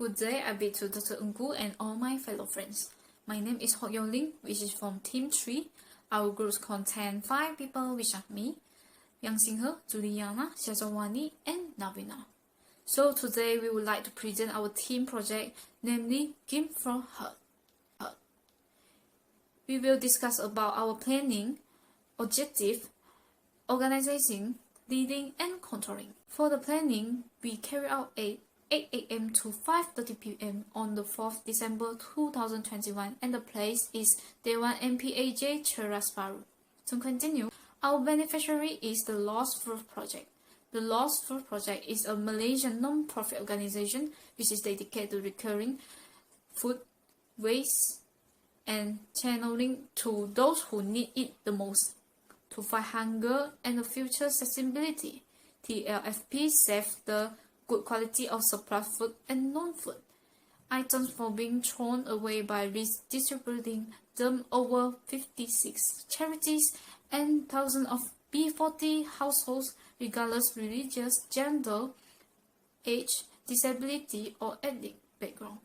Good day, I bid to Dr. Ungku and all my fellow friends. My name is Ho Yong Ling, which is from Team 3. Our groups contain 5 people, which are me, Yang Xinghe, Juliana, Shazawani, and Navina. So today we would like to present our team project, namely Gift from Heart. We will discuss about our planning, objective, organizing, leading, and controlling. For the planning, we carry out a 8 a.m. to 5:30 p.m. on the 4th December 2021, and the place is Dewan MPAJ Cheras Baru. To continue, our beneficiary is the Lost Food Project. The Lost Food Project is a Malaysian non-profit organization which is dedicated to recovering food waste and channeling to those who need it the most. To fight hunger and the future sustainability, TLFP saves the good quality of surplus food and non-food items for being thrown away by redistributing them over 56 charities and thousands of B40 households regardless religious, gender, age, disability, or ethnic background.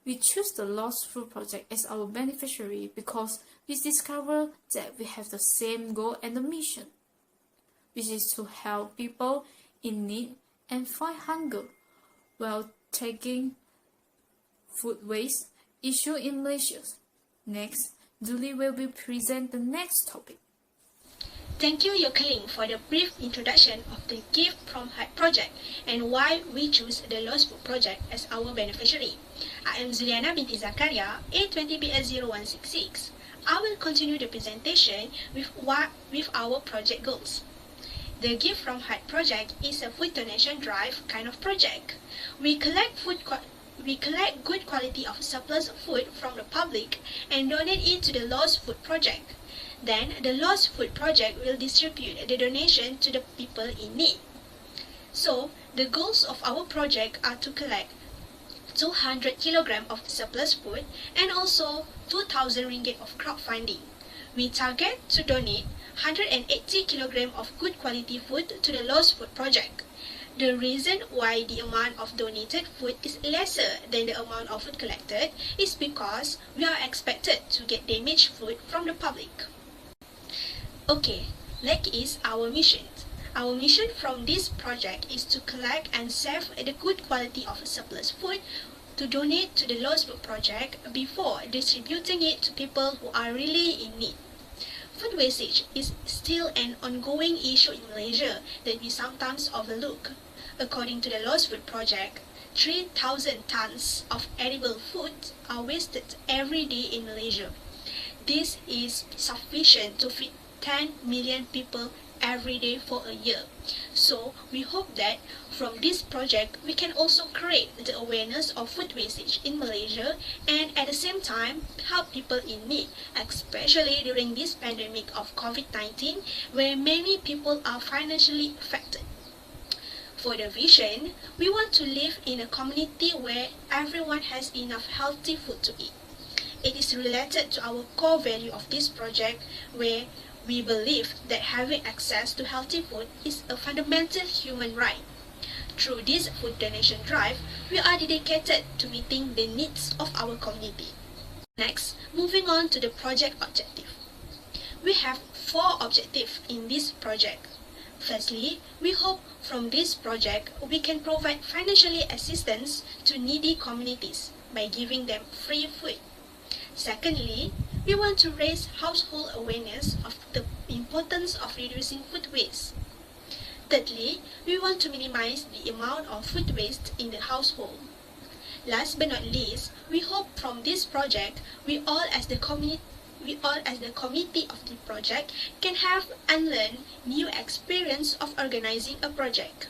We choose the Lost Food Project as our beneficiary because we discover that we have the same goal and the mission, which is to help people in need and fight hunger while taking food waste issue in Malaysia. Next, Julie will be present the next topic. Thank you, Yokeling, for the brief introduction of the Gift from Heart project and why we choose the Lost Food Project as our beneficiary. I am Juliana binti Zakaria, A20BS0166. I will continue the presentation with our project goals. The Gift from Heart project is a food donation drive kind of project. We collect good quality of surplus food from the public and donate it to the Lost Food Project. Then the Lost Food Project will distribute the donation to the people in need. So the goals of our project are to collect 200 kg of surplus food and also 2,000 ringgit of crowdfunding. We target to donate 180 kg of good quality food to the Lost Food Project. The reason why the amount of donated food is lesser than the amount of food collected is because we are expected to get damaged food from the public. Okay, next is our mission. Our mission from this project is to collect and save the good quality of surplus food to donate to the Lost Food Project before distributing it to people who are really in need. Food wastage is still an ongoing issue in Malaysia that we sometimes overlook. According to the Lost Food Project, 3,000 tons of edible food are wasted every day in Malaysia. This is sufficient to feed 10 million people every day for a year. So we hope that from this project we can also create the awareness of food wastage in Malaysia and at the same time help people in need, especially during this pandemic of COVID-19 where many people are financially affected. For the vision, we want to live in a community where everyone has enough healthy food to eat. It is related to our core value of this project where we believe that having access to healthy food is a fundamental human right. Through this food donation drive, we are dedicated to meeting the needs of our community. Next, moving on to the project objective. We have 4 objectives in this project. Firstly, we hope from this project we can provide financial assistance to needy communities by giving them free food. Secondly, we want to raise household awareness of the importance of reducing food waste. Thirdly, we want to minimize the amount of food waste in the household. Last but not least, we hope from this project we all as the committee of the project can have and learn new experience of organizing a project.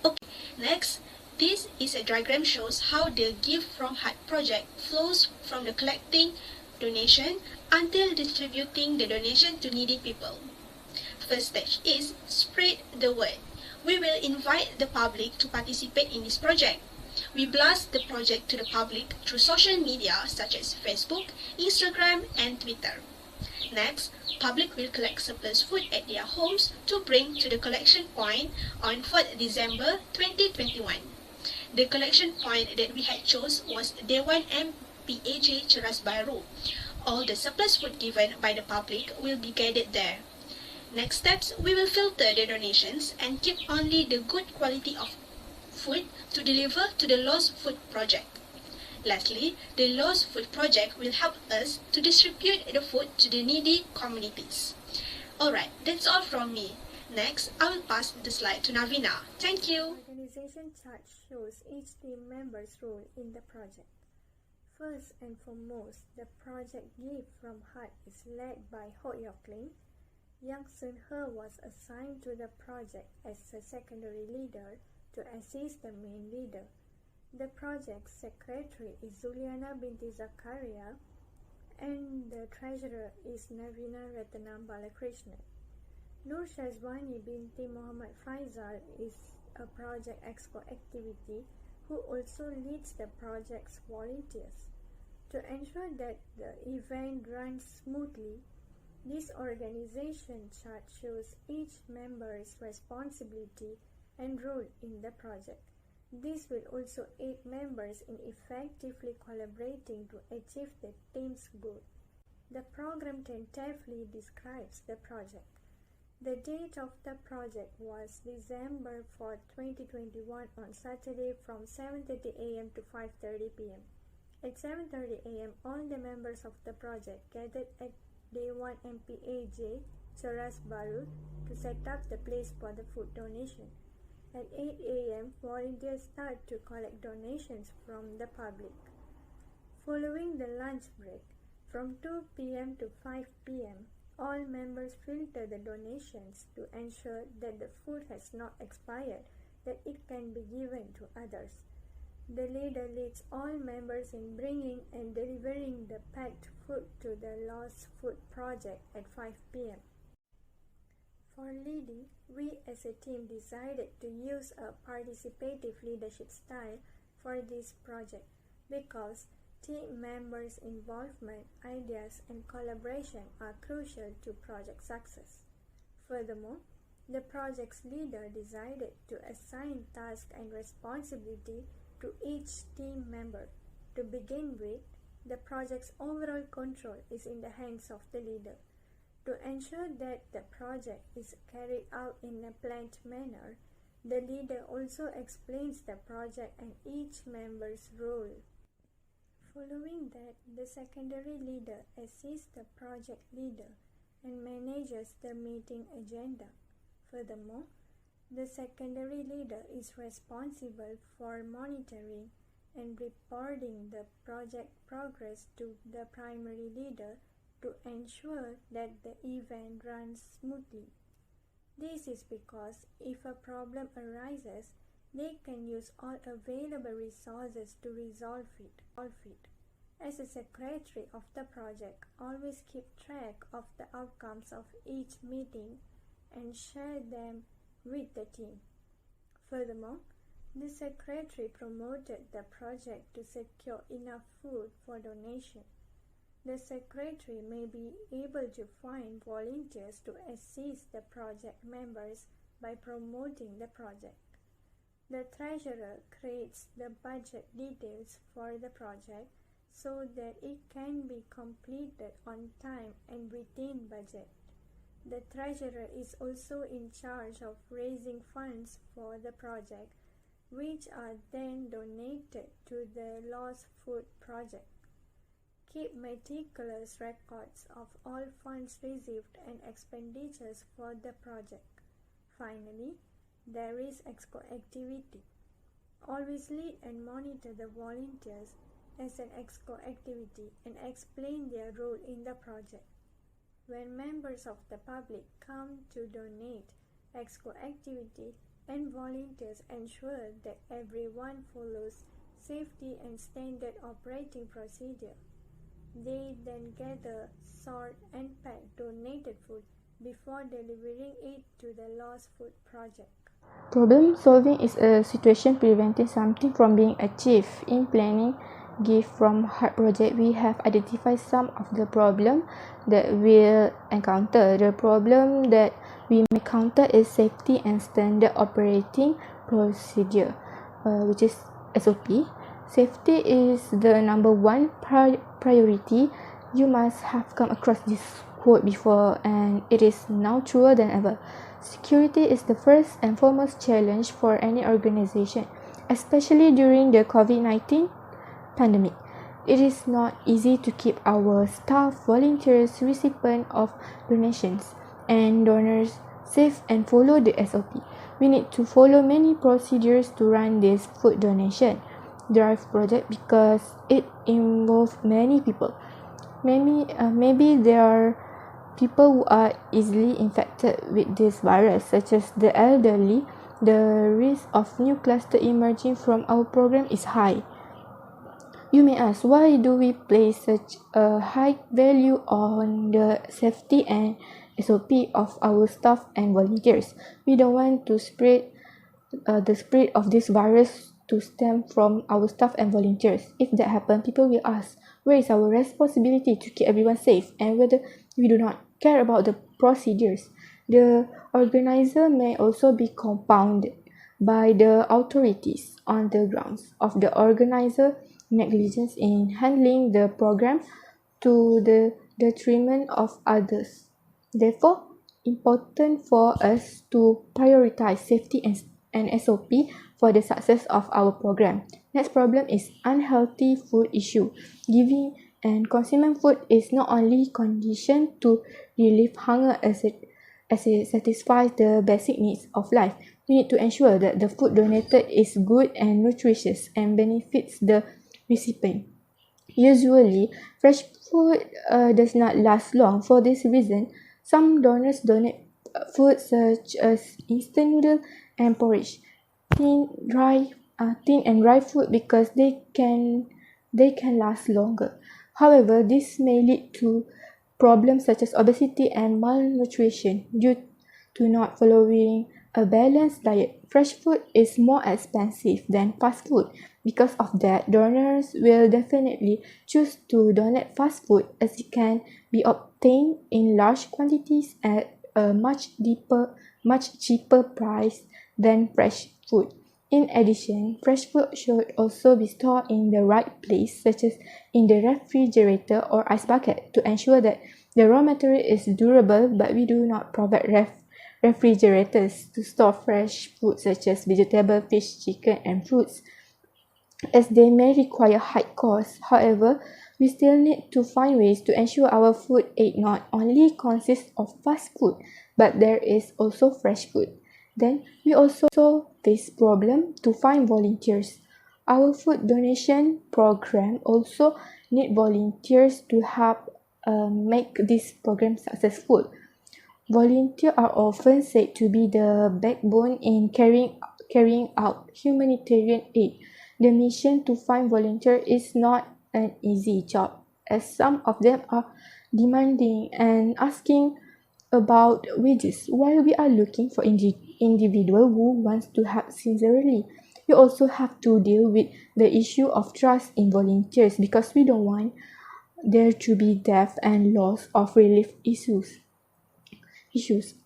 Okay, next. This is a diagram shows how the Gift from Heart project flows from the collecting donation until distributing the donation to needy people. First stage is spread the word. We will invite the public to participate in this project. We blast the project to the public through social media such as Facebook, Instagram, and Twitter. Next, public will collect surplus food at their homes to bring to the collection point on 4th December 2021. The collection point that we had chose was Dewan MPAJ Ceras Baru. All the surplus food given by the public will be gathered there. Next steps, we will filter the donations and keep only the good quality of food to deliver to the Lost Food Project. Lastly, the Lost Food Project will help us to distribute the food to the needy communities. Alright, that's all from me. Next, I will pass the slide to Navina. Thank you. Organization chart shows each team member's role in the project. First and foremost, the project gift from Heart is led by Ho Yok-ling. Yang Sun-he was assigned to the project as a secondary leader to assist the main leader. The project secretary is Zuliana binti Zakaria and the treasurer is Navina Ratnam Balakrishnan. Nur Shazwani binti Muhammad Faisal is a project Expo Activity who also leads the project's volunteers. To ensure that the event runs smoothly, this organization chart shows each member's responsibility and role in the project. This will also aid members in effectively collaborating to achieve the team's goal. The program tentatively describes the project. The date of the project was December 4, 2021 on Saturday from 7:30 a.m. to 5:30 p.m. At 7:30 a.m., all the members of the project gathered at Day 1 MPAJ Ceras Baru to set up the place for the food donation. At 8 a.m., volunteers start to collect donations from the public. Following the lunch break, from 2 p.m. to 5 p.m., all members filter the donations to ensure that the food has not expired, that it can be given to others. The leader leads all members in bringing and delivering the packed food to the Lost Food Project at 5 p.m. For leading, we as a team decided to use a participative leadership style for this project because team members' involvement, ideas, and collaboration are crucial to project success. Furthermore, the project's leader decided to assign tasks and responsibility to each team member. To begin with, the project's overall control is in the hands of the leader. To ensure that the project is carried out in a planned manner, the leader also explains the project and each member's role. Following that, the secondary leader assists the project leader and manages the meeting agenda. Furthermore, the secondary leader is responsible for monitoring and reporting the project progress to the primary leader to ensure that the event runs smoothly. This is because if a problem arises, they can use all available resources to resolve it. As a secretary of the project, always keep track of the outcomes of each meeting and share them with the team. Furthermore, the secretary promoted the project to secure enough food for donation. The secretary may be able to find volunteers to assist the project members by promoting the project. The treasurer creates the budget details for the project so that it can be completed on time and within budget. The treasurer is also in charge of raising funds for the project, which are then donated to the Lost Food Project. Keep meticulous records of all funds received and expenditures for the project. Finally, there is Expo Activity. Always lead and monitor the volunteers as an Expo Activity and explain their role in the project. When members of the public come to donate, Expo Activity and volunteers ensure that everyone follows safety and standard operating procedure. They then gather, sort, and pack donated food before delivering it to the Lost Food Project. Problem solving is a situation preventing something from being achieved. In planning Gift from Heart project, we have identified some of the problem that we'll encounter. The problem that we may encounter is safety and standard operating procedure, which is SOP. Safety is the number one priority. You must have come across this quote before, and it is now truer than ever. Security is the first and foremost challenge for any organization, especially during the COVID-19 pandemic. It is not easy to keep our staff, volunteers, recipients of donations, and donors safe and follow the SOP. We need to follow many procedures to run this food donation drive project because it involves many people. Maybe there are people who are easily infected with this virus, such as the elderly. The risk of new cluster emerging from our program is high. You may ask, why do we place such a high value on the safety and SOP of our staff and volunteers? We don't want to spread the spread of this virus to stem from our staff and volunteers. If that happens, people will ask, where is our responsibility to keep everyone safe, and whether we do not care about the procedures. The organizer may also be compounded by the authorities on the grounds of the organizer negligence in handling the program to the detriment of others. Therefore, important for us to prioritize safety and SOP for the success of our program. Next problem is unhealthy food issue. Giving and consuming food is not only conditioned to relieve hunger as it satisfies the basic needs of life. We need to ensure that the food donated is good and nutritious and benefits the recipient. Usually, fresh food does not last long. For this reason, some donors donate food such as instant noodle and porridge, thin and dry food because they can last longer. However, this may lead to problems such as obesity and malnutrition due to not following a balanced diet. Fresh food is more expensive than fast food. Because of that, donors will definitely choose to donate fast food as it can be obtained in large quantities at a much cheaper price than fresh food. In addition, fresh food should also be stored in the right place, such as in the refrigerator or ice bucket, to ensure that the raw material is durable, but we do not provide refrigerators to store fresh food such as vegetable, fish, chicken, and fruits, as they may require high costs. However, we still need to find ways to ensure our food aid not only consists of fast food, but there is also fresh food. Then, we also face problem to find volunteers. Our food donation program also need volunteers to help make this program successful. Volunteers are often said to be the backbone in carrying out humanitarian aid. The mission to find volunteers is not an easy job, as some of them are demanding and asking about wages, while we are looking for individual who wants to help sincerely. We also have to deal with the issue of trust in volunteers because we don't want there to be death and loss of relief issues.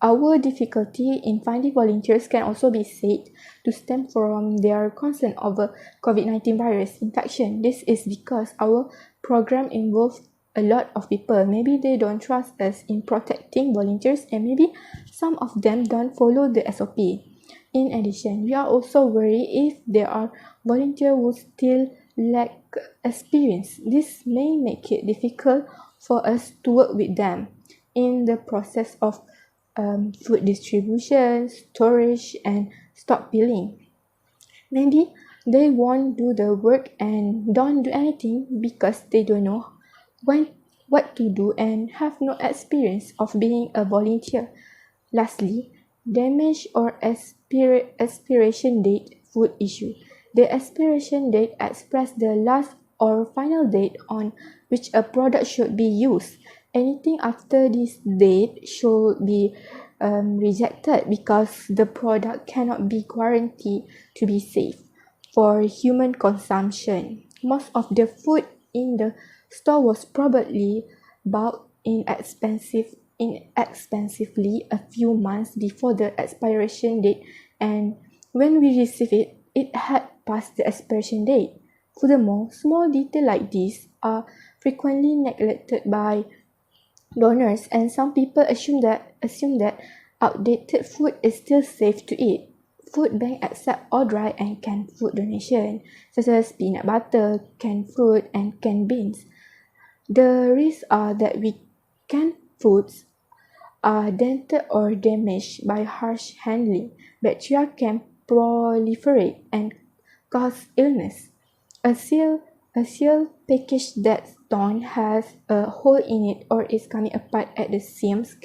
Our difficulty in finding volunteers can also be said to stem from their concern over COVID-19 virus infection. This is because our program involves a lot of people. Maybe they don't trust us in protecting volunteers, and maybe some of them don't follow the SOP. In addition, we are also worried if there are volunteers who still lack experience. This may make it difficult for us to work with them in the process of food distribution, storage, and stock billing. Maybe they won't do the work and don't do anything because they don't know what to do and have no experience of being a volunteer. Lastly, damage or expiration date food issue. The expiration date expresses the last or final date on which a product should be used. Anything after this date should be rejected because the product cannot be guaranteed to be safe for human consumption. Most of the food in the store was probably bought inexpensively a few months before the expiration date, and when we receive it, it had passed the expiration date. Furthermore, small details like this are frequently neglected by donors, and some people assume that outdated food is still safe to eat. Food banks accept all dry and canned food donations, such as peanut butter, canned fruit, and canned beans. The risks are that canned foods are dented or damaged by harsh handling. Bacteria can proliferate and cause illness. A sealed package that's torn, has a hole in it, or is coming apart at the seams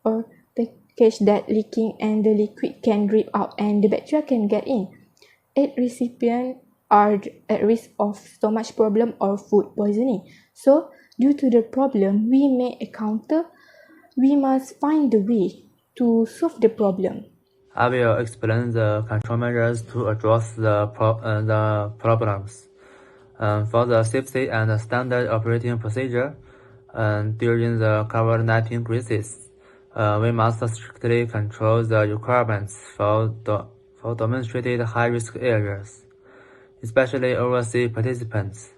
or package that leaking and the liquid can drip out and the bacteria can get in. 8 recipients are at risk of stomach problem or food poisoning. So, due to the problem we may encounter, we must find the way to solve the problem. I will explain the control measures to address the problems. For the safety and standard operating procedure, during the COVID-19 crisis, we must strictly control the requirements for demonstrated high-risk areas, especially overseas participants,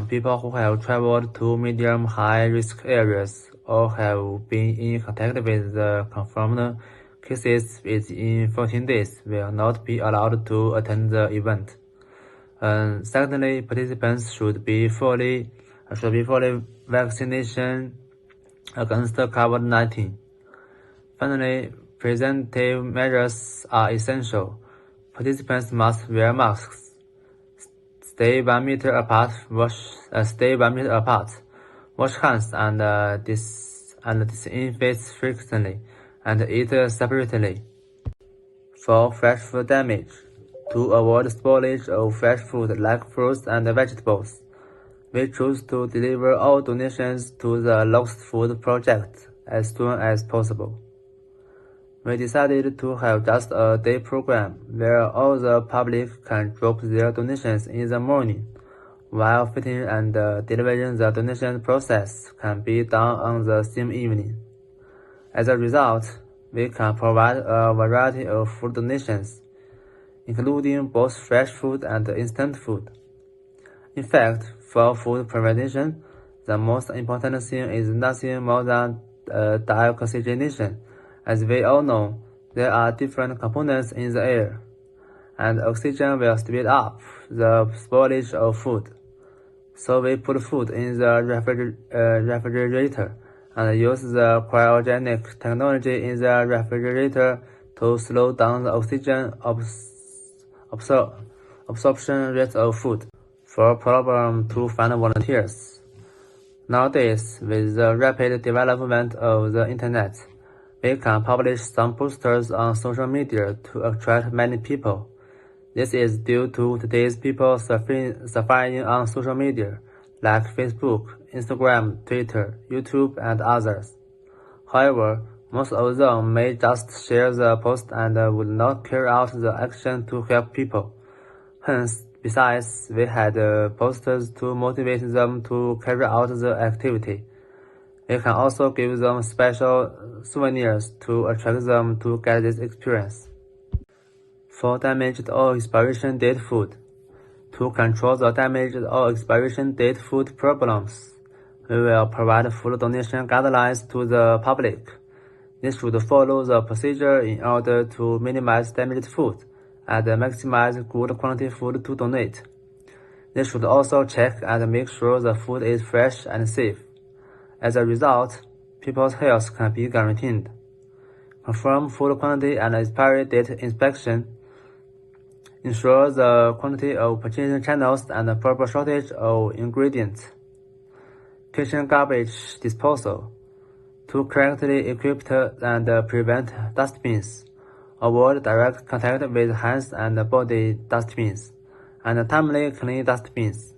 people who have traveled to medium high-risk areas or have been in contact with the confirmed cases within 14 days will not be allowed to attend the event. Secondly, participants should be fully vaccinated against COVID-19. Finally, preventive measures are essential. Participants must wear masks, stay 1 meter apart, wash hands and disinfect frequently, and eat separately. For fresh food damage, to avoid spoilage of fresh food like fruits and vegetables, we choose to deliver all donations to the Lost Food Project as soon as possible. We decided to have just a day program where all the public can drop their donations in the morning, while fitting and delivering the donation process can be done on the same evening. As a result, we can provide a variety of food donations, including both fresh food and instant food. In fact, for food prevention, the most important thing is nothing more than deoxygenation. As we all know, there are different components in the air, and oxygen will speed up the spoilage of food. So we put food in the refrigerator and use the cryogenic technology in the refrigerator to slow down the oxygen absorption rate of food. For a problem to find volunteers. Nowadays, with the rapid development of the internet, we can publish some posters on social media to attract many people. This is due to today's people suffering on social media, like Facebook, Instagram, Twitter, YouTube, and others. However, most of them may just share the post and would not carry out the action to help people. Hence, besides, we had posters to motivate them to carry out the activity. We can also give them special souvenirs to attract them to get this experience. For damaged or expiration date food, to control the damaged or expiration date food problems, we will provide food donation guidelines to the public. They should follow the procedure in order to minimize damaged food and maximize good quality food to donate. They should also check and make sure the food is fresh and safe. As a result, people's health can be guaranteed. Confirm food quality and expiry date inspection. Ensure the quantity of purchasing channels and the proper shortage of ingredients. Kitchen garbage disposal. To correctly equip and prevent dustbins. Avoid direct contact with hands and body dustbins, and timely clean dustbins.